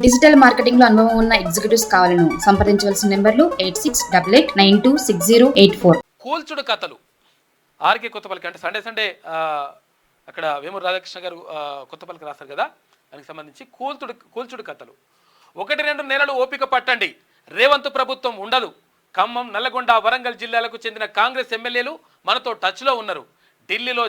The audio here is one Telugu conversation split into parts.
డిజిటల్ మార్కెటింగ్ లో అనుభవం ఉన్న ఎగ్జిక్యూటివ్స్ కావాలను సంప్రదించవలసిన నెంబర్లు 8688926084. కూల్చుడు కథలు ఆర్కే కొత్తపల్లికి అంటే సండే అక్కడ వేమూరు రాధాకృష్ణ గారు కొత్తపల్లికి రాస్తారు కదా, దానికి సంబంధించి కూల్చుడు కథలు. 1-2 నెలలు ఓపిక పట్టండి, రేవంత్ ప్రభుత్వం ఉండదు. ఖమ్మం, నల్లగొండ, వరంగల్ జిల్లాలకు చెందిన కాంగ్రెస్ ఎమ్మెల్యేలు మనతో టచ్లో ఉన్నారు. ఢిల్లీలో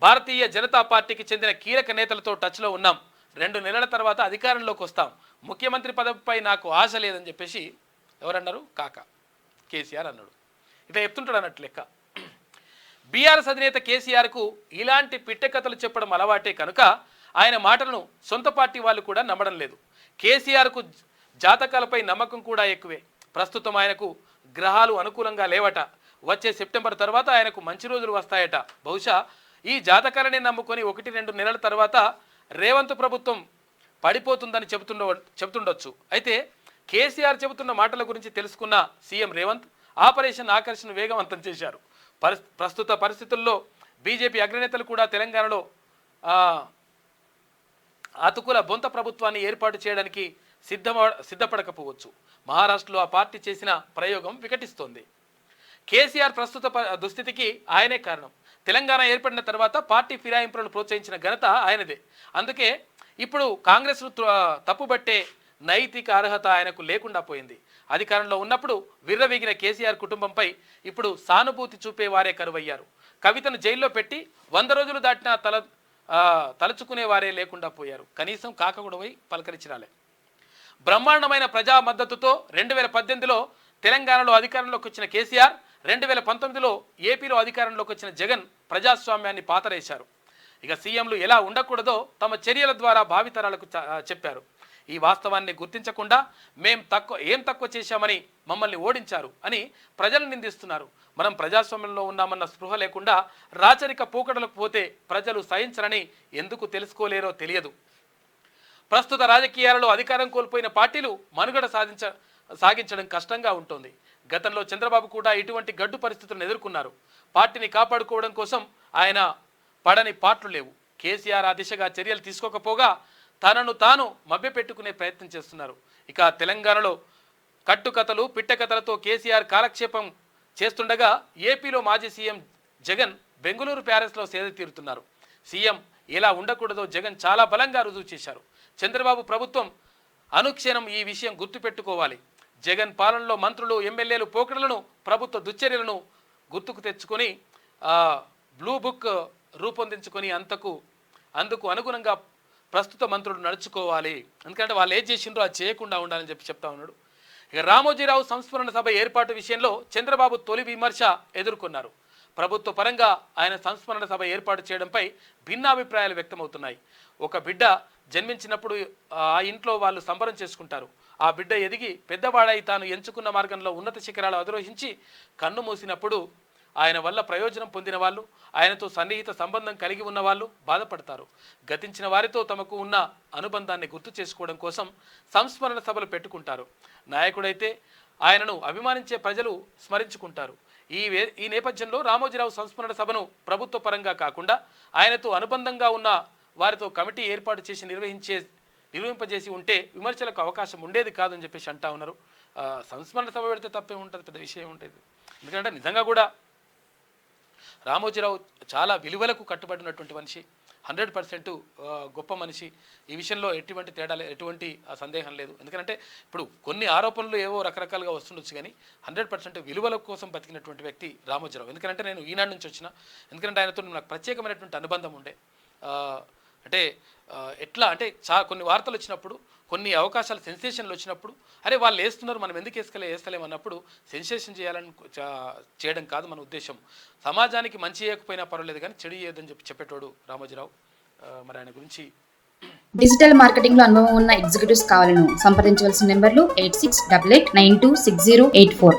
భారతీయ జనతా పార్టీకి చెందిన కీలక నేతలతో టచ్లో ఉన్నాం. 2 నెలల తర్వాత అధికారంలోకి వస్తాం. ముఖ్యమంత్రి పదవిపై నాకు ఆశ లేదని చెప్పేసి ఎవరన్నారు? కేసీఆర్ అన్నాడు. ఇట్లా చెప్తుంటాడు అన్నట్టు లెక్క. బీఆర్ఎస్ అధినేత కేసీఆర్కు ఇలాంటి పిట్టె కథలు చెప్పడం అలవాటే కనుక ఆయన మాటలను సొంత పార్టీ వాళ్ళు కూడా నమ్మడం లేదు. కేసీఆర్కు జాతకాలపై నమ్మకం కూడా ఎక్కువే. ప్రస్తుతం ఆయనకు గ్రహాలు అనుకూలంగా లేవట. వచ్చే సెప్టెంబర్ తర్వాత ఆయనకు మంచి రోజులు వస్తాయట. బహుశా ఈ జాతకాలనే నమ్ముకొని 1-2 నెలల తర్వాత రేవంత్ ప్రభుత్వం పడిపోతుందని చెబుతుండొచ్చు. అయితే కేసీఆర్ చెబుతున్న మాటల గురించి తెలుసుకున్న సీఎం రేవంత్ ఆపరేషన్ ఆకర్షణ వేగవంతం చేశారు. ప్రస్తుత పరిస్థితుల్లో బీజేపీ అగ్రనేతలు కూడా తెలంగాణలో అతుకుల బొంత ప్రభుత్వాన్ని ఏర్పాటు చేయడానికి సిద్ధపడకపోవచ్చు. మహారాష్ట్రలో ఆ పార్టీ చేసిన ప్రయోగం వికటిస్తోంది. కేసీఆర్ ప్రస్తుత దుస్థితికి ఆయనే కారణం. తెలంగాణ ఏర్పడిన తర్వాత పార్టీ ఫిరాయింపులను ప్రోత్సహించిన ఘనత ఆయనదే. అందుకే ఇప్పుడు కాంగ్రెస్ను తప్పుబట్టే నైతిక అర్హత ఆయనకు లేకుండా పోయింది. అధికారంలో ఉన్నప్పుడు విర్రవీగిన కేసీఆర్ కుటుంబంపై ఇప్పుడు సానుభూతి చూపే వారే కరువయ్యారు. కవితను జైల్లో పెట్టి 100 రోజులు దాటినా తలుచుకునే వారే లేకుండా పోయారు. కనీసం కాకగూడవై పలకరించిరాలే. బ్రహ్మాండమైన ప్రజా మద్దతుతో 2018లో తెలంగాణలో అధికారంలోకి వచ్చిన కేసీఆర్ 2019లో ఏపీలో అధికారంలోకి వచ్చిన జగన్ ప్రజాస్వామ్యాన్ని పాతరేశారు. ఇక సీఎంలు ఎలా ఉండకూడదో తమ చర్యల ద్వారా భావితరాలకు చెప్పారు. ఈ వాస్తవాన్ని గుర్తించకుండా ఏం తక్కువ చేశామని మమ్మల్ని ఓడించారు అని ప్రజలు నిందిస్తున్నారు. మనం ప్రజాస్వామ్యంలో ఉన్నామన్న స్పృహ లేకుండా రాచరిక పోకడలకు పోతే ప్రజలు సహించరని ఎందుకు తెలుసుకోలేరో తెలియదు. ప్రస్తుత రాజకీయాలలో అధికారం కోల్పోయిన పార్టీలు మనుగడ సాగించడం కష్టంగా ఉంటుంది. గతంలో చంద్రబాబు కూడా ఇటువంటి గడ్డు పరిస్థితులను ఎదుర్కొన్నారు. పార్టీని కాపాడుకోవడం కోసం ఆయన పడని పాటలు లేవు. కేసీఆర్ ఆ దిశగా చర్యలు తీసుకోకపోగా తనను తాను మభ్యపెట్టుకునే ప్రయత్నం చేస్తున్నారు. ఇక తెలంగాణలో కట్టుకథలు పిట్టకథలతో కేసీఆర్ కాలక్షేపం చేస్తుండగా ఏపీలో మాజీ సీఎం జగన్ బెంగళూరు ప్యాలెస్లో సేద తీరుతున్నారు. సీఎం ఎలా ఉండకూడదో జగన్ చాలా బలంగా రుజువు చేశారు. చంద్రబాబు ప్రభుత్వం అనుక్షణం ఈ విషయం గుర్తుపెట్టుకోవాలి. జగన్ పాలనలో మంత్రులు, ఎమ్మెల్యేలు పోకడలను, ప్రభుత్వ దుశ్చర్యలను గుర్తుకు తెచ్చుకొని బ్లూ బుక్ రూపొందించుకొని అందుకు అనుగుణంగా ప్రస్తుత మంత్రులు నడుచుకోవాలి. ఎందుకంటే వాళ్ళు ఏం చేసిండ్రో అది చేయకుండా ఉండాలని చెప్తా ఉన్నాడు. ఇక రామోజీరావు సంస్మరణ సభ ఏర్పాటు విషయంలో చంద్రబాబు తొలి విమర్శ ఎదుర్కొన్నారు. ప్రభుత్వ పరంగా ఆయన సంస్మరణ సభ ఏర్పాటు చేయడంపై భిన్నాభిప్రాయాలు వ్యక్తమవుతున్నాయి. ఒక బిడ్డ జన్మించినప్పుడు ఆ ఇంట్లో వాళ్ళు సంబరం చేసుకుంటారు. ఆ బిడ్డ ఎదిగి పెద్దవాడై తాను ఎంచుకున్న మార్గంలో ఉన్నత శిఖరాలు అధిరోహించి కన్ను మూసినప్పుడు ఆయన వల్ల ప్రయోజనం పొందిన వాళ్ళు, ఆయనతో సన్నిహిత సంబంధం కలిగి ఉన్న వాళ్ళు బాధపడతారు. గతించిన వారితో తమకు ఉన్న అనుబంధాన్ని గుర్తు చేసుకోవడం కోసం సంస్మరణ సభలు పెట్టుకుంటారు. నాయకుడైతే ఆయనను అభిమానించే ప్రజలు స్మరించుకుంటారు. ఈ నేపథ్యంలో రామోజీరావు సంస్మరణ సభను ప్రభుత్వ పరంగా కాకుండా ఆయనతో అనుబంధంగా ఉన్న వారితో కమిటీ ఏర్పాటు చేసి నిర్వహింపజేసి ఉంటే విమర్శలకు అవకాశం ఉండేది కాదని చెప్పేసి అంటా ఉన్నారు. సంస్మరణ సభ పెడితే తప్పే ఉంటుంది, పెద్ద విషయం ఉంటుంది. ఎందుకంటే నిజంగా కూడా రామోజీరావు చాలా విలువలకు కట్టుబడినటువంటి మనిషి, 100% గొప్ప మనిషి. ఈ విషయంలో ఎటువంటి సందేహం లేదు. ఎందుకంటే ఇప్పుడు కొన్ని ఆరోపణలు ఏవో రకరకాలుగా వస్తుండొచ్చు, కానీ 100% విలువల కోసం బతికినటువంటి వ్యక్తి రామోజీరావు. ఎందుకంటే నేను ఈనాడు నుంచి వచ్చిన, ఎందుకంటే ఆయనతో నాకు ప్రత్యేకమైనటువంటి అనుబంధం ఉండే. అంటే ఎట్లా అంటే కొన్ని వార్తలు వచ్చినప్పుడు, కొన్ని అవకాశాలు సెన్సేషన్లు వచ్చినప్పుడు, అరే వాళ్ళు వేస్తున్నారు మనం ఎందుకు వేస్తలేం అన్నప్పుడు సెన్సేషన్ చేయడం కాదు మన ఉద్దేశం. సమాజానికి మంచి చేయకపోయినా పర్వాలేదు కానీ చెడు చేయొద్దని చెప్పేటోడు రామోజీరావు. మరి ఆయన గురించి డిజిటల్ మార్కెటింగ్ లో అనుభవం ఉన్న ఎగ్జిక్యూటివ్స్ కావాలను సంప్రదించవలసిన నెంబర్లు 8688926084.